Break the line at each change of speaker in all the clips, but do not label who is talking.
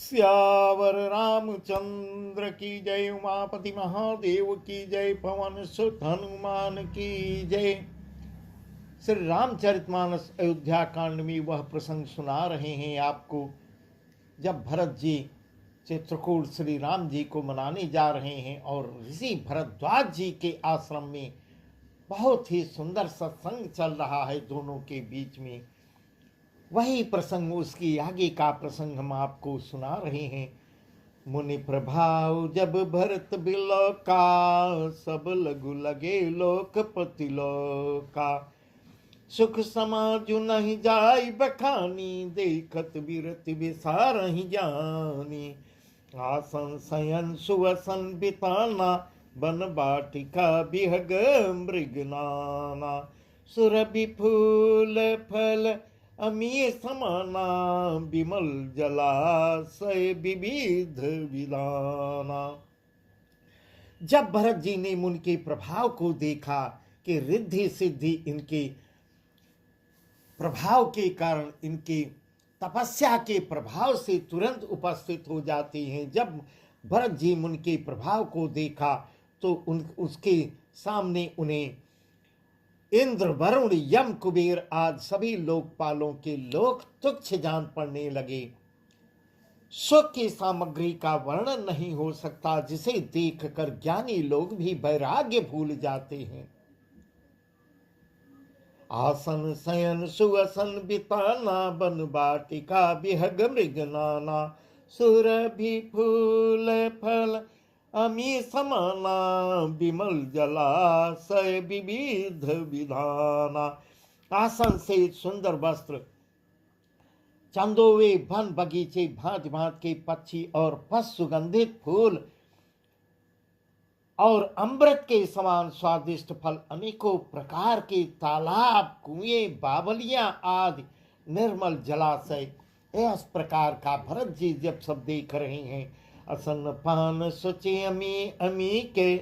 सियावर रामचंद्र की जय। उमापति महादेव की जय। पवन सुत हनुमान की जय। श्री रामचरितमानस अयोध्या कांड में वह प्रसंग सुना रहे हैं आपको, जब भरत जी चित्रकूट श्री राम जी को मनाने जा रहे हैं और ऋषि भरद्वाज जी के आश्रम में बहुत ही सुंदर सत्संग चल रहा है दोनों के बीच में। वही प्रसंग, उसकी आगे का प्रसंग हम आपको सुना रहे हैं। मुनि प्रभाव जब भरत बिलोका, सब लघु लगे लोकपति लोका। सुख समाजु नहीं जाय बखानी, देखत विरति विसारहि जानी। आसन शयन सुवसन बिताना, बन बाटिका बिहग मृगनाना। सुरभि फूल फल अमीय समाना, विमल जलाशय विविध विलाना। जब भरत जी ने मुनि के प्रभाव को देखा कि रिद्धि सिद्धि इनके प्रभाव के कारण, इनकी तपस्या के प्रभाव से तुरंत उपस्थित हो जाती हैं, जब भरत जी मुनि के प्रभाव को देखा तो उसके सामने उन्हें इंद्र वरुण यम कुबेर आदि सभी लोकपालों के लोक तुच्छ जान पड़ने लगे। सुख की सामग्री का वर्णन नहीं हो सकता, जिसे देखकर ज्ञानी लोग भी वैराग्य भूल जाते हैं। आसन शयन सुवसन बिताना, बन बाटिका बिहग मृगनाना। सुरभि फूल फल अमी समाना, विमल जलाशय विविध विधाना। आसन से सुंदर वस्त्र, चंदोवे वन बगीचे, भांति भांति के पक्षी और पशु सुगंधित फूल और अमृत के समान स्वादिष्ट फल, अनेकों प्रकार के तालाब, कुएं, बावलियां आदि निर्मल जलाशय, इस प्रकार का भरत जी जब सब देख रहे हैं। असन पान सोचे अमी अमी के,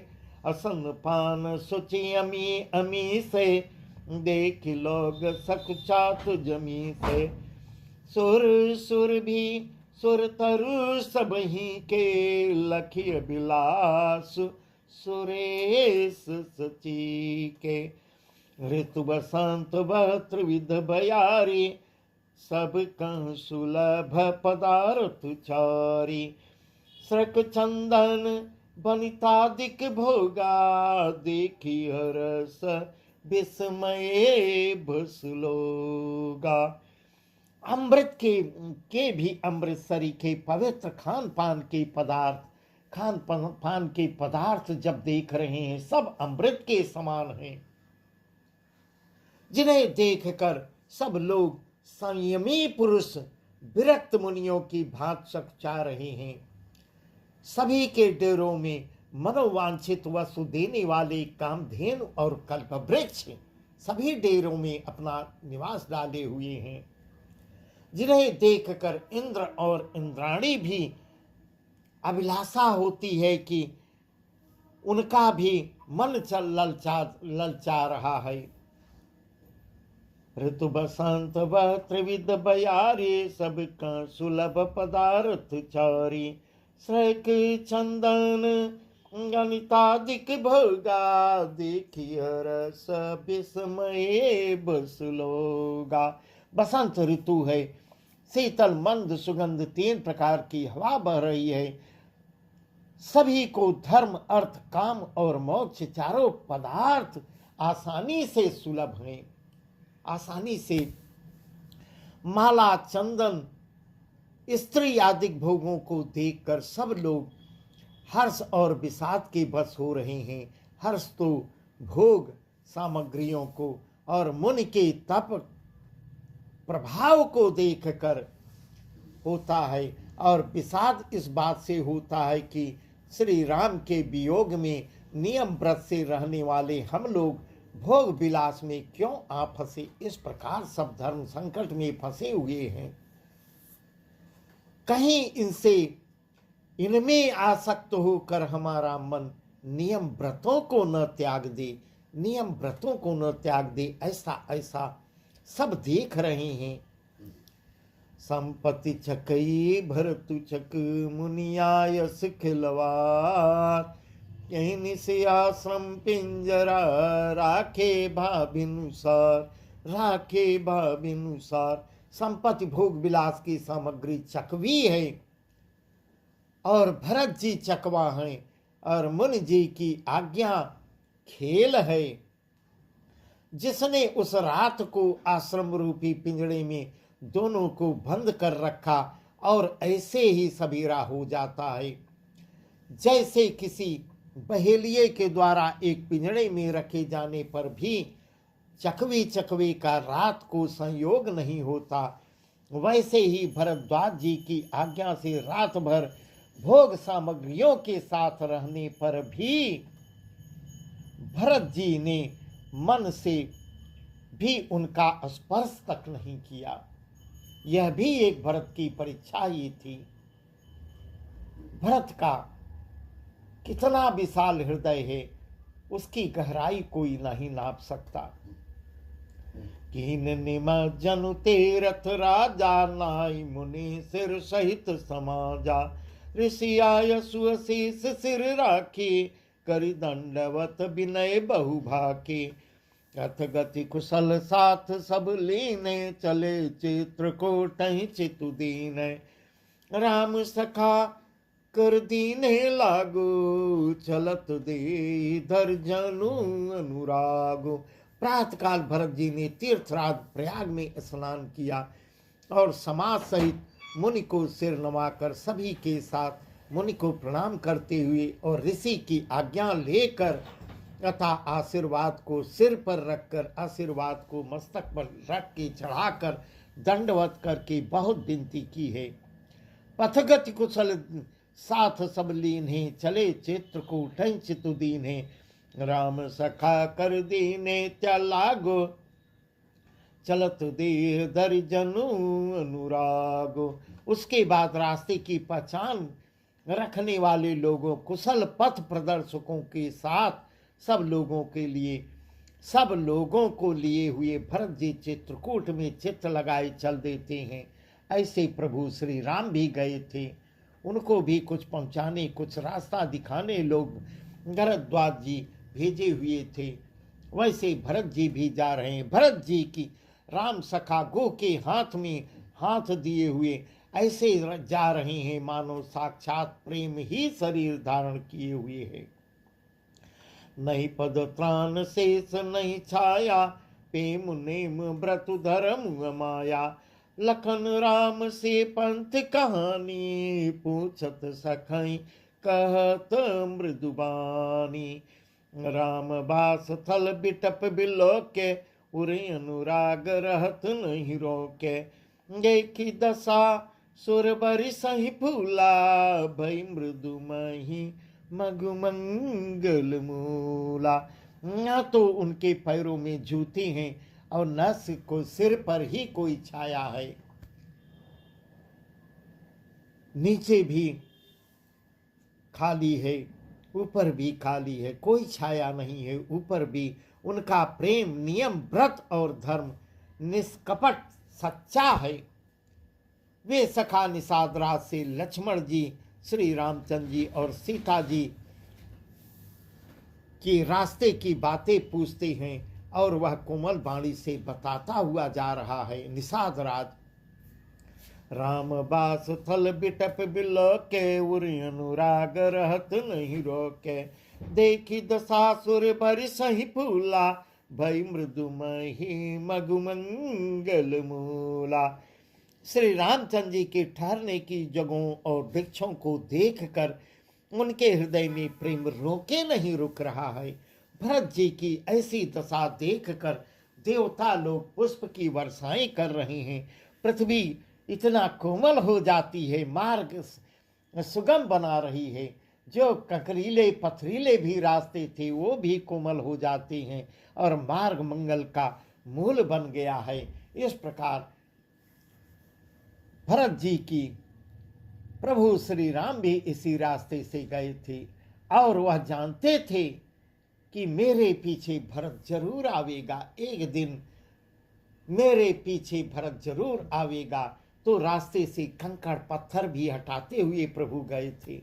असन पान सोचे अमी अमी से, देख लोग सकुचात जमी से। सुर सुर भी सुर तरु सब ही के, लखिय बिलास सुरेश सची के। ऋतु बसंत त्रिविध बयारी, सब कं सुलभ पदार्थ चारी। श्रक चंदन बनितादिक भोगा, देखी हरस विस्मये भसलोगा। अमृत के भी अमृतसरी के पवित्र खान पान के पदार्थ जब देख रहे हैं, सब अमृत के समान हैं, जिन्हें देखकर सब लोग संयमी पुरुष विरक्त मुनियों की भांति सकचा रहे हैं। सभी के डेरों में मनोवांछित वस्तु देने वाले कामधेनु और कल्पवृक्ष सभी डेरों में अपना निवास डाले हुए हैं, जिन्हें देखकर इंद्र और इंद्राणी भी अभिलाषा होती है कि उनका भी मन चल ललचा रहा है। ऋतु बसंत वह त्रिविध बयारी, सब का सुलभ पदार्थ चारी। श्रक चंदन गणितादिक भोगा, देखी रस विस्मये बसलोगा। बसंत ऋतु है, शीतल मंद सुगंध 3 प्रकार की हवा बह रही है। सभी को धर्म अर्थ काम और मोक्ष चारों पदार्थ आसानी से सुलभ हैं। आसानी से माला चंदन स्त्री आदि भोगों को देखकर सब लोग हर्ष और विषाद के बस हो रहे हैं। हर्ष तो भोग सामग्रियों को और मुनि के तप प्रभाव को देखकर होता है, और विषाद इस बात से होता है कि श्री राम के वियोग में नियम व्रत से रहने वाले हम लोग भोग विलास में क्यों आ फंसे। इस प्रकार सब धर्म संकट में फंसे हुए हैं। कहीं इनमें आसक्त होकर हमारा मन नियम व्रतों को न त्याग दे, नियम व्रतों को न त्याग दे, ऐसा सब देख रहे हैं। संपत्ति छकई भरतु छक मुनियायस खिलवार, कहनी से आश्रम पिंजरा राखे भाभिनुसार, राखे भाभिनुसार। संपत्ति भोग विलास की सामग्री चकवी है और भरत जी चकवा हैं, और मुनि जी की आज्ञा खेल है। जिसने उस रात को आश्रम रूपी पिंजड़े में दोनों को बंद कर रखा और ऐसे ही सबेरा हो जाता है। जैसे किसी बहेलिए के द्वारा एक पिंजड़े में रखे जाने पर भी चकवी चकवे का रात को संयोग नहीं होता, वैसे ही भरद्वाज जी की आज्ञा से रात भर भोग सामग्रियों के साथ रहने पर भी भरत जी ने मन से भी उनका स्पर्श तक नहीं किया। यह भी एक भरत की परीक्षा ही थी। भरत का कितना विशाल हृदय है, उसकी गहराई कोई नहीं नाप सकता। कीन निमज्जनु तीरथ राजा, नाई मुनि सिर सहित समाजा, ऋषि आय सुशीष सिर राखी, करि दंडवत विनय बहु भाके, कथ गति कुशल साथ सब लीने, चले चित्रकूटहि चितु दीने, राम सखा कर दीने लागो, चलत दे धर जनु अनुरागो। प्रातःकाल भरत जी ने तीर्थराज प्रयाग में स्नान किया और समाज सहित मुनि को सिर नवाकर सभी के साथ मुनि को प्रणाम करते हुए और ऋषि की आज्ञा लेकर तथा आशीर्वाद को सिर पर रखकर, आशीर्वाद को मस्तक पर रख के चढ़ाकर दंडवत करके बहुत विनती की है। पथगति कुशल साथ सब लीन है, चले चित्रकूट चितु दीन है, राम सखा कर दीने त्यागो, चलत देह धर जनु अनुरागो। उसके बाद रास्ते की पहचान रखने वाले लोगों, कुशल पथ प्रदर्शकों के साथ सब लोगों को लिए हुए भरत जी चित्रकूट में चित्त लगाए चल देते हैं। ऐसे प्रभु श्री राम भी गए थे, उनको भी कुछ पहुंचाने, कुछ रास्ता दिखाने लोग भरद्वाज जी भेजे हुए थे। वैसे भरत जी भी जा रहे हैं। भरत जी की राम सखा गो के हाथ में हाथ दिए हुए ऐसे जा रहे हैं मानो साक्षात प्रेम ही शरीर धारण किए हुए है। नहीं पद त्राण शेष नहीं छाया, प्रेम नेम व्रत धर्म माया, लखन राम से पंथ कहानी, पूछत सखई कहत मृदुबानी, राम बास थल बिटप बिलोके, उरे अनुराग रहत नहीं रोके, देखी दशा सुर बरि सही फूला, भई मृदुमही मगुमंगल मूला। न तो उनके पैरों में जूती हैं और न को सिर पर ही कोई छाया है, नीचे भी खाली है, ऊपर भी खाली है, कोई छाया नहीं है। ऊपर भी उनका प्रेम नियम व्रत और धर्म निष्कपट सच्चा है। वे सखा निषाद राज से लक्ष्मण जी, श्री रामचंद्र जी और सीता जी की रास्ते की बातें पूछते हैं और वह कोमल वाणी से बताता हुआ जा रहा है। निषाद राज राम बास थल बिटप बिलोके, उरि अनुराग रहत नहीं रोके, देखी दशासुर भरि सही फूला, भई मृदुमही मगुमंगल मूला। श्री रामचंद्र जी के ठहरने की जगहों और वृक्षों को देखकर उनके हृदय में प्रेम रोके नहीं रुक रहा है। भरत जी की ऐसी दशा देखकर देवता लोग पुष्प की वर्षाएं कर रहे हैं। पृथ्वी इतना कोमल हो जाती है, मार्ग सुगम बना रही है। जो ककरीले पथरीले भी रास्ते थे वो भी कोमल हो जाते हैं और मार्ग मंगल का मूल बन गया है। इस प्रकार भरत जी की प्रभु श्री राम भी इसी रास्ते से गए थे और वह जानते थे कि मेरे पीछे भरत जरूर आवेगा, एक दिन मेरे पीछे भरत जरूर आवेगा। तो रास्ते से कंकड़ पत्थर भी हटाते हुए प्रभु गए थे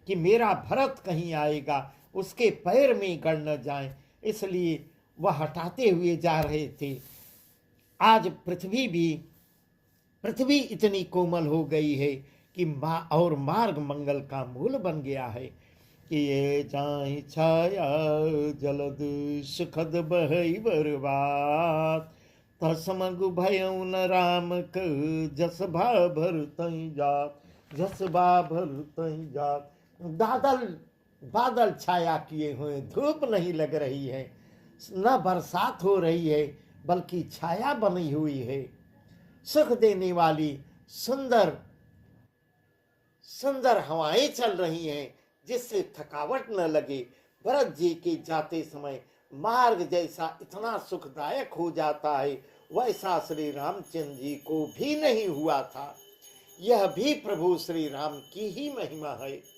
कि मेरा भरत कहीं आएगा, उसके पैर में गड़ न जाए, इसलिए वह हटाते हुए जा रहे थे। आज पृथ्वी इतनी कोमल हो गई है कि और मार्ग मंगल का मूल बन गया है कि ये जाए छाया जलद सुखद बहई बर्बाद, तसमगु भयउ न राम क जस भा भर तई जात, जस भा भर तई जात। बादल छाया किए हुए, धूप नहीं लग रही है, न बरसात हो रही है, बल्कि छाया बनी हुई है। सुख देने वाली सुंदर सुंदर हवाएं चल रही हैं, जिससे थकावट न लगे। भरत जी के जाते समय मार्ग जैसा इतना सुखदायक हो जाता है, वैसा श्री रामचंद्र जी को भी नहीं हुआ था। यह भी प्रभु श्री राम की ही महिमा है।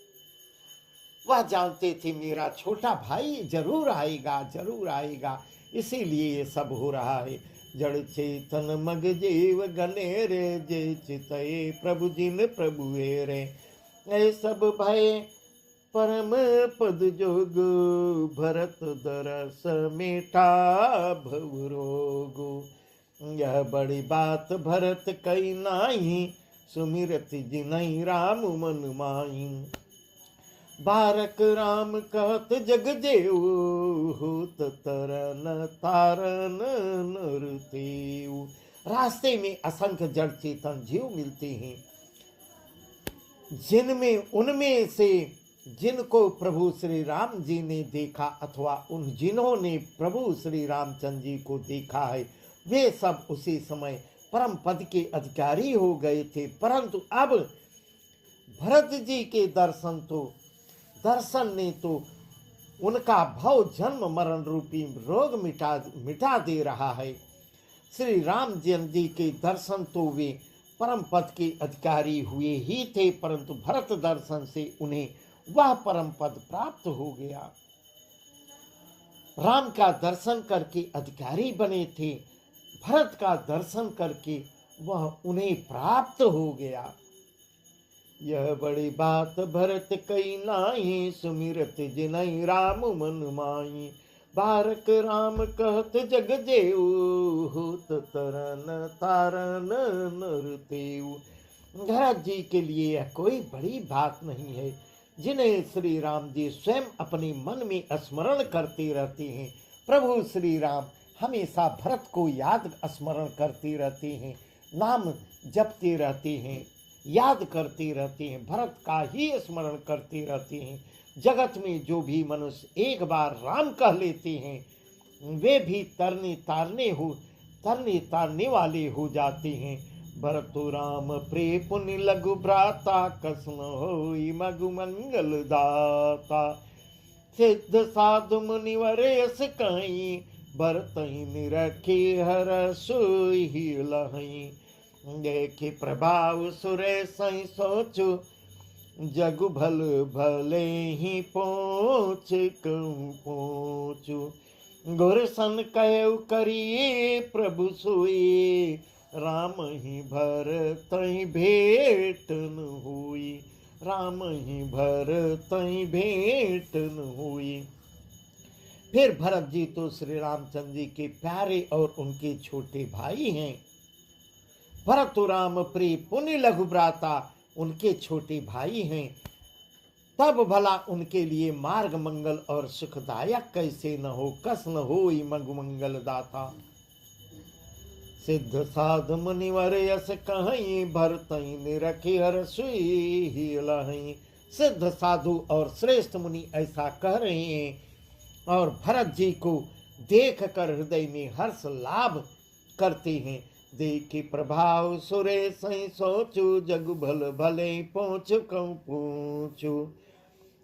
वह जानते थे मेरा छोटा भाई जरूर आएगा, जरूर आएगा, इसीलिए ये सब हो रहा है। जड़ चेतन मग जीव गने रे, जे चितये प्रभु जिन प्रभुए रे, ऐ सब भय परम पद जोग, भरत दरस मेटा भव रोग। यह बड़ी बात भरत कई नाही, सुमिरत जिनहि राम मन माही। बारक राम कहत जग जेऊ, होत तरन तारन नर तेऊ। रास्ते में असंख्य जड़ चेतन जीव मिलते हैं, उनमें से जिनको प्रभु श्री राम जी ने देखा अथवा उन जिन्होंने प्रभु श्री रामचंद्र जी को देखा है, वे सब उसी समय परम पद के अधिकारी हो गए थे। परंतु अब भरत जी के दर्शन ने तो उनका भव जन्म मरण रूपी रोग मिटा दे रहा है। श्री रामचंद्र जी के दर्शन तो वे परम पद के अधिकारी हुए ही थे, परंतु भरत दर्शन से उन्हें वह परम पद प्राप्त हो गया। राम का दर्शन करके अधिकारी बने थे, भरत का दर्शन करके वह उन्हें प्राप्त हो गया। यह बड़ी बात भरत कई नाही, सुमिरत जिनहि राम मन माही। बारक राम कहत जग जेऊ, होत तरन तारन नर तेऊ। भरत जी के लिए यह कोई बड़ी बात नहीं है, जिन्हें श्री राम जी स्वयं अपने मन में स्मरण करते रहते हैं। प्रभु श्री राम हमेशा भरत को याद स्मरण करते रहते हैं, नाम जपते रहते हैं, याद करते रहते हैं, भरत का ही स्मरण करते रहते हैं। जगत में जो भी मनुष्य एक बार राम कह लेते हैं, वे भी तरने तारने वाले हो जाते हैं। भरतु राम प्रे पुनि लघु भ्राता, कसम होई मगु मंगल दाता। सिद्ध साधु मुनिवर यस कहीं, भरतहि निरखी हर सोई लहई। देखे प्रभाव सुरे सही सोचु, जगु भल भले ही पहुँचु। गुरसन कहु करिए प्रभु सोई, राम ही भरतहि भेटन हुई, राम ही भरतहि भेटन हुई। फिर भरत जी तो श्री रामचंद्र जी के प्यारे और उनके छोटे भाई हैं। भरतु राम प्रिय पुनि लघु भ्राता उनके छोटे भाई हैं, तब भला उनके लिए मार्ग मंगल और सुखदायक कैसे न हो। कस न हो मगु मंगल दाता। सिद्ध साधु मुनिवर यस कहीं, भरतहि निरखी हर सुई लहई। सिद्ध साधु और श्रेष्ठ मुनि ऐसा कह रहे हैं और भरत जी को देख कर हृदय में हर्ष लाभ करते हैं। देखी प्रभाव सुरे सही सोचू, जग भल भले पहुँच कहूँ पूछू।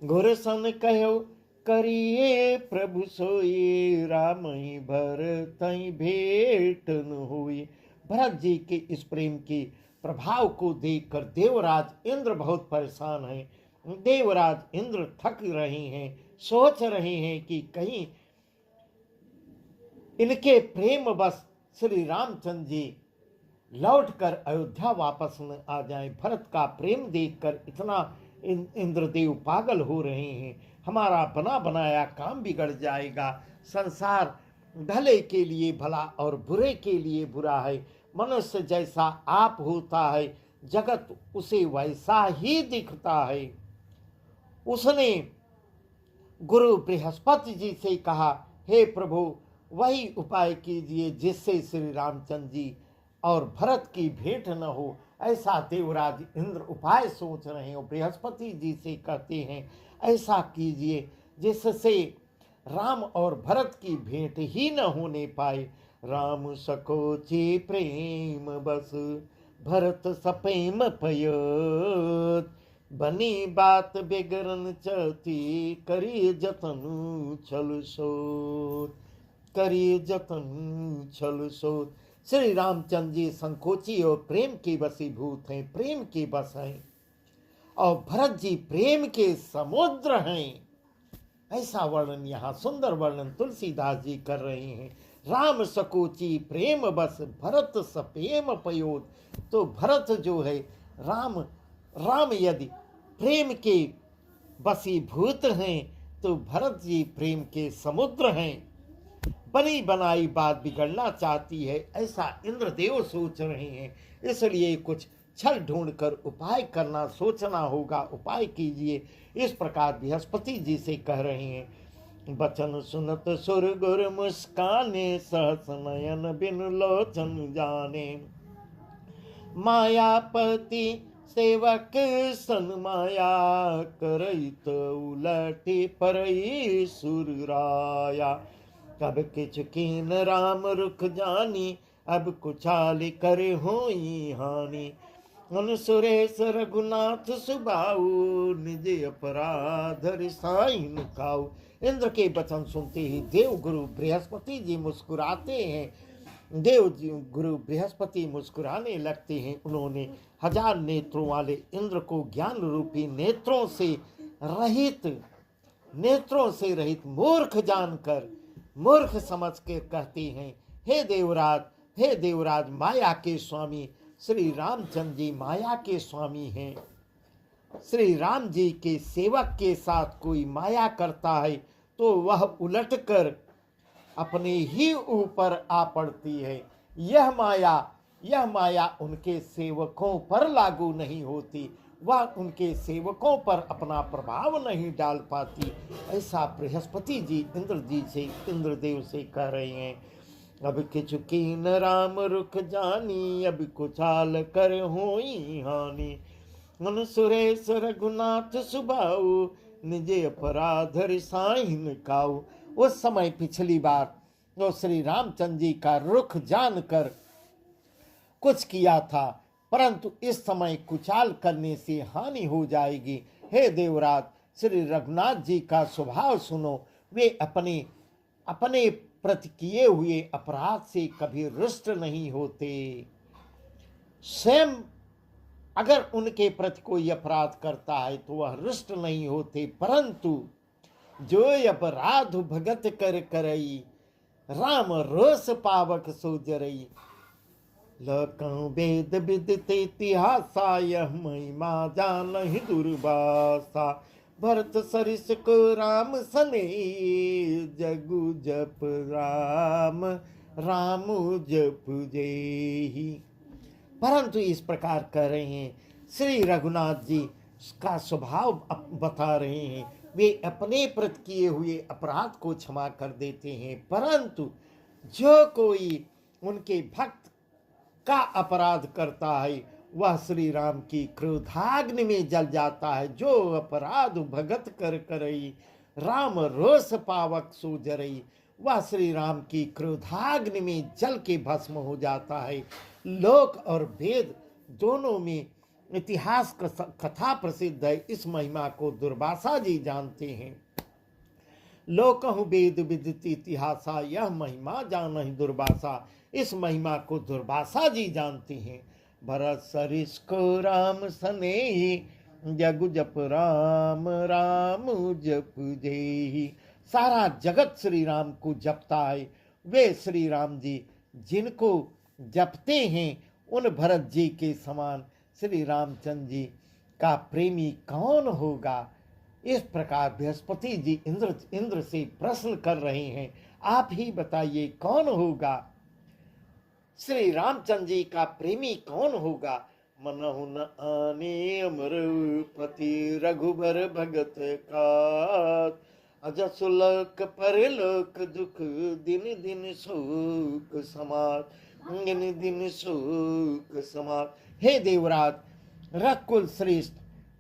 गुरसन कहो करिए प्रभु सोई, राम ही भरतहि भेटन हुई। भरत जी के इस प्रेम के प्रभाव को देखकर देवराज इंद्र बहुत परेशान हैं। देवराज इंद्र थक रहे हैं, सोच रहे हैं कि कहीं इनके प्रेम बस श्री रामचंद्र जी लौटकर अयोध्या वापस न आ जाएं। भरत का प्रेम देखकर इतना इंद्रदेव पागल हो रहे हैं, हमारा बना बनाया काम बिगड़ जाएगा। संसार भले के लिए भला और बुरे के लिए बुरा है। मनुष्य जैसा आप होता है, जगत उसे वैसा ही दिखता है। उसने गुरु बृहस्पति जी से कहा, हे प्रभु, वही उपाय कीजिए जिससे श्री रामचंद्र जी और भरत की भेंट न हो। ऐसा देवराज इंद्र उपाय सोच रहे हैं। बृहस्पति जी से कहते हैं, ऐसा कीजिए जिससे राम और भरत की भेंट ही न होने पाए। राम सकोचे प्रेम बस, भरत सपेम पयत, बनी बात बिगड़न चती, करिए जतन छल सोत, करिए जतन छल सोत। श्री रामचंद्र जी संकोची और प्रेम के वशीभूत हैं, प्रेम के बस हैं, और भरत जी प्रेम के समुद्र हैं। ऐसा वर्णन यहाँ सुंदर वर्णन तुलसीदास जी कर रहे हैं। राम सकोची प्रेम बस, भरत सपेम पयोत। तो भरत जो है, राम यदि प्रेम के वशीभूत हैं तो भरत जी प्रेम के समुद्र हैं। बनी बनाई बात बिगड़ना चाहती है, ऐसा इंद्रदेव सोच रहे हैं। इसलिए कुछ छल ढूंढकर उपाय करना सोचना होगा। उपाय कीजिए। इस प्रकार बृहस्पति जी से कह रहे हैं। बचन सुनत सुर गुर मुस्काने, सहस नयन बिन लोचन जाने, मायापति सेवक सन माया, करैत उलटे परई सुरराया। कब किछ कीन राम रुख जानी, अब कुचाल करे होई हानि, उन सुरेश रघुनाथ सुबाऊ, निज अपराध रिसाइन खाऊ। इंद्र के वचन सुनते ही देव गुरु बृहस्पति जी मुस्कुराते हैं। देव जी गुरु बृहस्पति मुस्कुराने लगते हैं। उन्होंने 1000 नेत्रों वाले इंद्र को ज्ञान रूपी नेत्रों से रहित मूर्ख जानकर, मूर्ख समझ के कहते हैं, हे देवराज, माया के स्वामी श्री रामचंद्र जी माया के स्वामी हैं। श्री राम जी के सेवक के साथ कोई माया करता है तो वह उलटकर अपने ही ऊपर आ पड़ती है। यह माया उनके सेवकों पर लागू नहीं होती, वह उनके सेवकों पर अपना प्रभाव नहीं डाल पाती। ऐसा बृहस्पति जी इंद्रदेव से कह रहे हैं। अब किछु कीन राम रुख जानी, अब कुचाल कर होई हानि, मन सुरेश रघुनाथ सुबाऊ, निजे अपराध रिसाइन काऊ। उस समय पिछली बार वो श्री रामचंद्र जी का रुख जानकर कुछ किया था, परंतु इस समय कुचाल करने से हानि हो जाएगी। हे देवराज, श्री रघुनाथ जी का स्वभाव सुनो। वे अपने प्रति किए हुए अपराध से कभी रुष्ट नहीं होते। स्वयं अगर उनके प्रति कोई अपराध करता है तो वह रुष्ट नहीं होते, परंतु जो अपराध भगत कर करई, राम रोष पावक सो जरई। लकहु वेद विदिते इतिहासा, यह महिमा जानहि दुर्वासा। भरत सरिस को राम सने, जगु जप राम जप जेहि। परंतु इस प्रकार कर रहे हैं। श्री रघुनाथ जी का स्वभाव बता रहे हैं। वे अपने प्रति किए हुए अपराध को क्षमा कर देते हैं, परंतु जो कोई उनके भक्त का अपराध करता है वह श्री राम की क्रोधाग्नि में जल जाता है। जो अपराध भगत कर करई, राम रोष पावक सो जरई, वह श्री राम की क्रोधाग्नि में जल के भस्म हो जाता है। लोक और वेद दोनों में इतिहास कथा प्रसिद्ध है। इस महिमा को दुर्वासा जी जानते हैं। लोकहु वेद विदित इतिहासा, यह महिमा जानहि दुर्वासा। इस महिमा को दुर्वासा जी जानते हैं। भरत सरिस को राम सनेहि, जगु जप राम जप जेहि। सारा जगत श्री राम को जपता है। वे श्री राम जी जिनको जपते हैं उन भरत जी के समान श्री रामचंद्र जी का प्रेमी कौन होगा। इस प्रकार बृहस्पति जी इंद्र से प्रश्न कर रहे हैं, आप ही बताइए कौन होगा, श्री रामचंद्र जी का प्रेमी कौन होगा। मनहु न आने अमरपति रघुबर भगत का, अजसु लोक परलोक दुख दिन दिन सुख समार, दिन दिन सुख समार। हे देवराज, रघुकुल श्रेष्ठ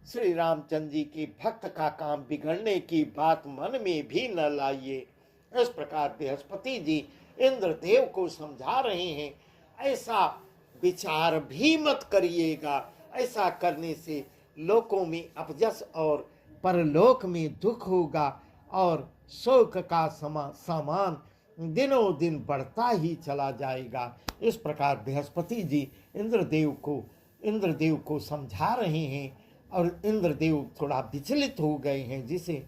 श्री रामचंद्र जी के भक्त का काम बिगड़ने की बात मन में भी न लाइए। इस प्रकार बृहस्पति जी इंद्रदेव को समझा रहे हैं, ऐसा विचार भी मत करिएगा, ऐसा करने से लोकों में अपजस और परलोक में दुख होगा और शोक का सामान दिनों दिन बढ़ता ही चला जाएगा। इस प्रकार बृहस्पति जी इंद्रदेव को समझा रहे हैं और इंद्रदेव थोड़ा विचलित हो गए हैं, जिसे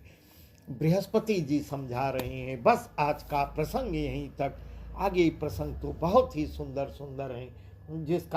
बृहस्पति जी समझा रहे हैं। बस आज का प्रसंग यहीं तक, आगे प्रसंग तो बहुत ही सुंदर सुंदर है जिसका